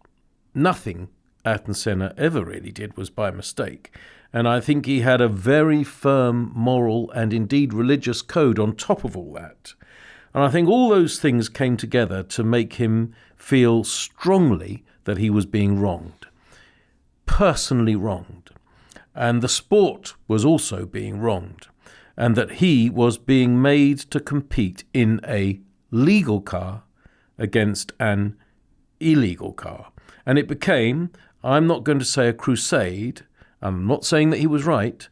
Nothing Ayrton Senna ever really did was by mistake. And I think he had a very firm moral and indeed religious code on top of all that. And I think all those things came together to make him feel strongly that he was being wronged, personally wronged. And the sport was also being wronged, and that he was being made to compete in a legal car against an illegal car. And it became, I'm not going to say a crusade, I'm not saying that he was right,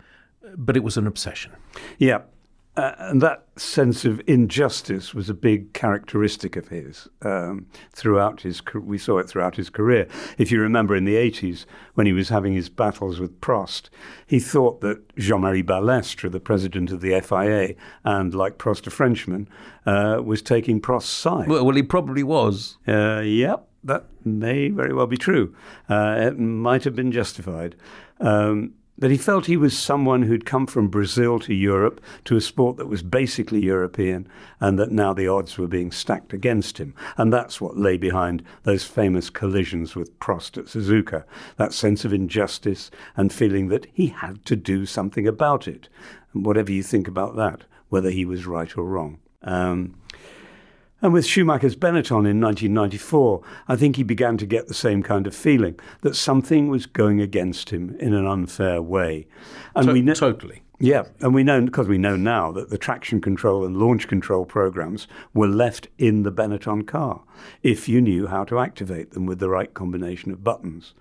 but it was an obsession. Yeah. And that sense of injustice was a big characteristic of his we saw it throughout his career. If you remember in the 80s, when he was having his battles with Prost, he thought that Jean-Marie Balestre, the president of the FIA, and like Prost, a Frenchman, was taking Prost's side. Well, he probably was. Yep, that may very well be true. It might have been justified. But he felt he was someone who'd come from Brazil to Europe, to a sport that was basically European, and that now the odds were being stacked against him. And that's what lay behind those famous collisions with Prost at Suzuka, that sense of injustice and feeling that he had to do something about it. And whatever you think about that, whether he was right or wrong. And with Schumacher's Benetton in 1994, I think he began to get the same kind of feeling, that something was going against him in an unfair way. And totally. Yeah, and we know now that the traction control and launch control programs were left in the Benetton car, if you knew how to activate them with the right combination of buttons.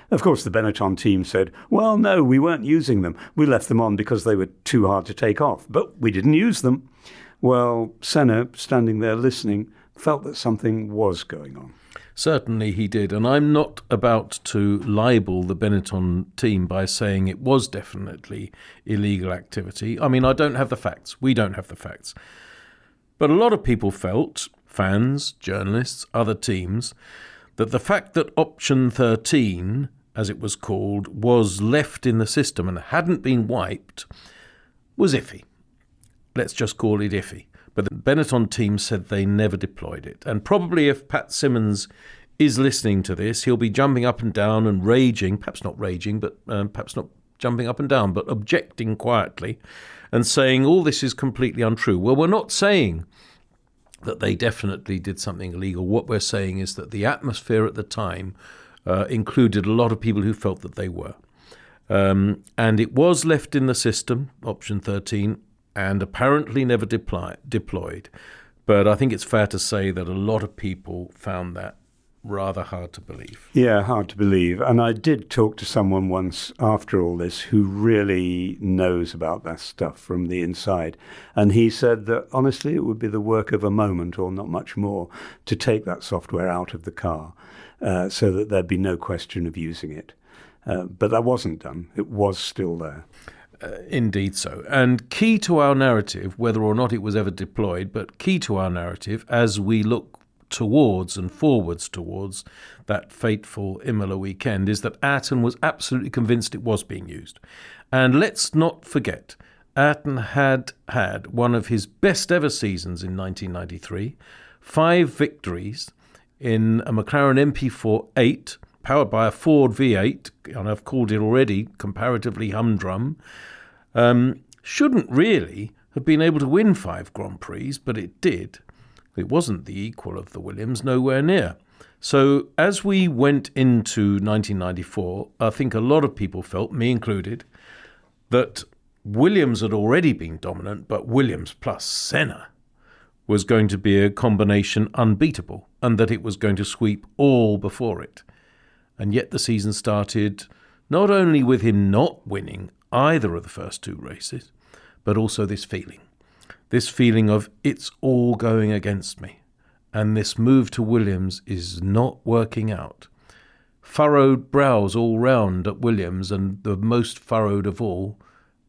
Of course, the Benetton team said, well, no, we weren't using them. We left them on because they were too hard to take off, but we didn't use them. Well, Senna, standing there listening, felt that something was going on. Certainly he did, and I'm not about to libel the Benetton team by saying it was definitely illegal activity. I mean, I don't have the facts. We don't have the facts. But a lot of people felt, fans, journalists, other teams, that the fact that option 13 as it was called, was left in the system and hadn't been wiped was iffy. Let's just call it iffy. But the Benetton team said they never deployed it. And probably if Pat Symonds is listening to this, he'll be jumping up and down and raging, perhaps not raging, but perhaps not jumping up and down, but objecting quietly and saying all this is completely untrue. Well, we're not saying that they definitely did something illegal. What we're saying is that the atmosphere at the time included a lot of people who felt that they were. And it was left in the system, option 13, and apparently never deployed. But I think it's fair to say that a lot of people found that rather hard to believe. Yeah, hard to believe. And I did talk to someone once after all this who really knows about that stuff from the inside. And he said that, honestly, it would be the work of a moment or not much more to take that software out of the car so that there'd be no question of using it. But that wasn't done. It was still there. Indeed so. And key to our narrative, whether or not it was ever deployed, but key to our narrative as we look towards and forwards towards that fateful Imola weekend, is that Ayrton was absolutely convinced it was being used. And let's not forget, Ayrton had had one of his best ever seasons in 1993, 5 victories in a McLaren MP4 8, powered by a Ford V8, and I've called it already comparatively humdrum. Shouldn't really have been able to win 5 Grand Prix, but it did. It wasn't the equal of the Williams, nowhere near. So as we went into 1994, I think a lot of people felt, me included, that Williams had already been dominant, but Williams plus Senna was going to be a combination unbeatable, and that it was going to sweep all before it. And yet the season started not only with him not winning either of the first 2 races, but also this feeling of it's all going against me. And this move to Williams is not working out. Furrowed brows all round at Williams, and the most furrowed of all,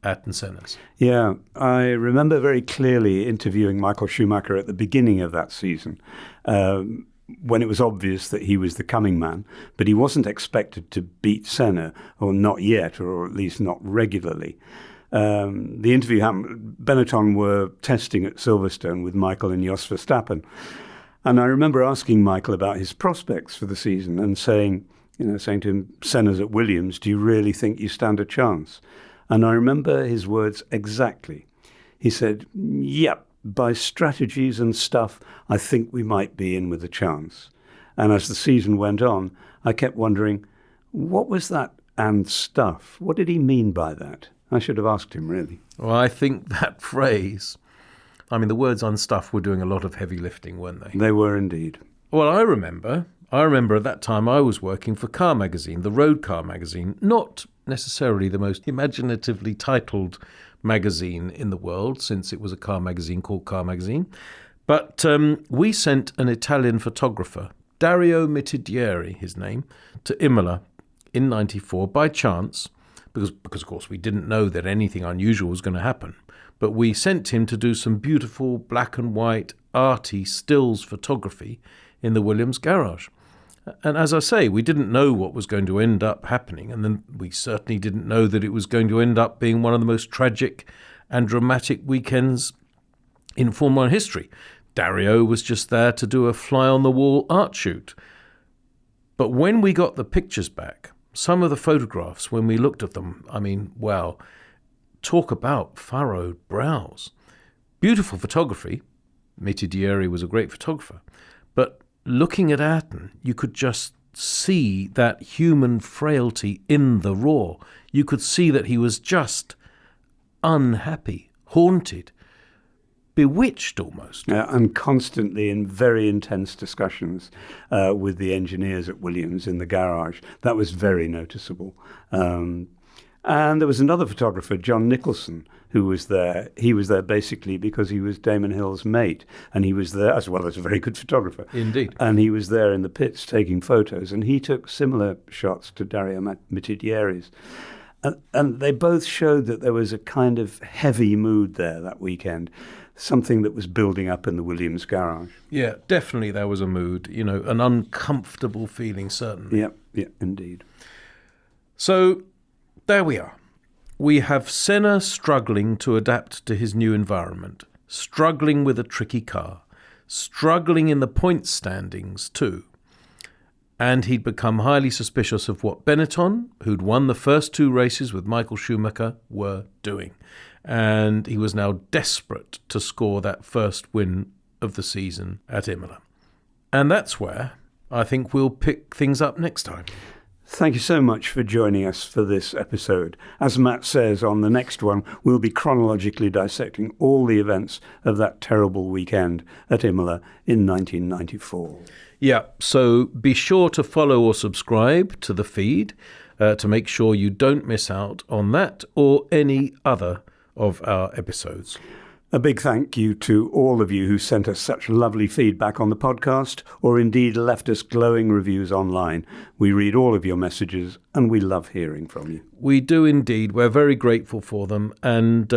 Ayrton Senna's. Yeah, I remember very clearly interviewing Michael Schumacher at the beginning of that season, when it was obvious that he was the coming man, but he wasn't expected to beat Senna, or not yet, or at least not regularly. The interview happened, Benetton were testing at Silverstone with Michael and Jos Verstappen. And I remember asking Michael about his prospects for the season and saying to him, Senna's at Williams, do you really think you stand a chance? And I remember his words exactly. He said, yep, by strategies and stuff, I think we might be in with a chance. And as the season went on, I kept wondering, what was that and stuff? What did he mean by that? I should have asked him, really. Well, I think that phrase, the words on stuff were doing a lot of heavy lifting, weren't they? They were indeed. Well, I remember at that time I was working for Car Magazine, the road car magazine, not necessarily the most imaginatively titled magazine in the world, since it was a car magazine called Car Magazine. But we sent an Italian photographer, Dario Mitidieri, his name, to Imola in 94 by chance, because of course we didn't know that anything unusual was going to happen. But we sent him to do some beautiful black and white arty stills photography in the Williams garage. And as I say, we didn't know what was going to end up happening, and then we certainly didn't know that it was going to end up being one of the most tragic and dramatic weekends in Formula 1 history. Dario was just there to do a fly-on-the-wall art shoot. But when we got the pictures back, some of the photographs, when we looked at them, well, talk about furrowed brows. Beautiful photography. Mitidieri was a great photographer. But looking at Ayrton, you could just see that human frailty in the raw. You could see that he was just unhappy, haunted, bewitched almost. And constantly in very intense discussions with the engineers at Williams in the garage. That was very noticeable. And there was another photographer, John Nicholson, who was there. He was there basically because he was Damon Hill's mate, and he was there as well as a very good photographer. Indeed. And he was there in the pits taking photos, and he took similar shots to Dario Mitidieri's. And they both showed that there was a kind of heavy mood there that weekend, something that was building up in the Williams garage. Yeah, definitely there was a mood, an uncomfortable feeling, certainly. Yeah, indeed. So there we are. We have Senna struggling to adapt to his new environment, struggling with a tricky car, struggling in the points standings too. And he'd become highly suspicious of what Benetton, who'd won the first 2 races with Michael Schumacher, were doing. And he was now desperate to score that first win of the season at Imola. And that's where I think we'll pick things up next time. Thank you so much for joining us for this episode. As Matt says, on the next one, we'll be chronologically dissecting all the events of that terrible weekend at Imola in 1994. Yeah, so be sure to follow or subscribe to the feed to make sure you don't miss out on that or any other of our episodes. A big thank you to all of you who sent us such lovely feedback on the podcast or indeed left us glowing reviews online. We read all of your messages and we love hearing from you. We do indeed. We're very grateful for them, and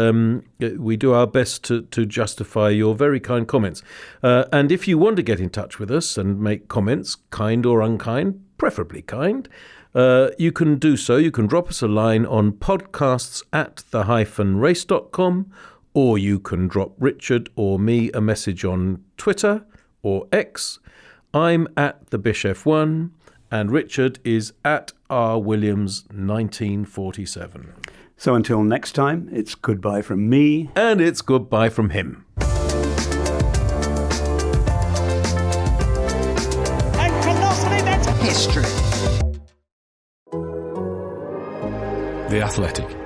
we do our best to justify your very kind comments. And if you want to get in touch with us and make comments, kind or unkind, preferably kind, you can do so. You can drop us a line on podcasts@the-race.com, or you can drop Richard or me a message on Twitter or X. I'm at the BishF1, and Richard is at rwilliams1947. So until next time, it's goodbye from me. And it's goodbye from him. And colossally, that's history. The Athletic.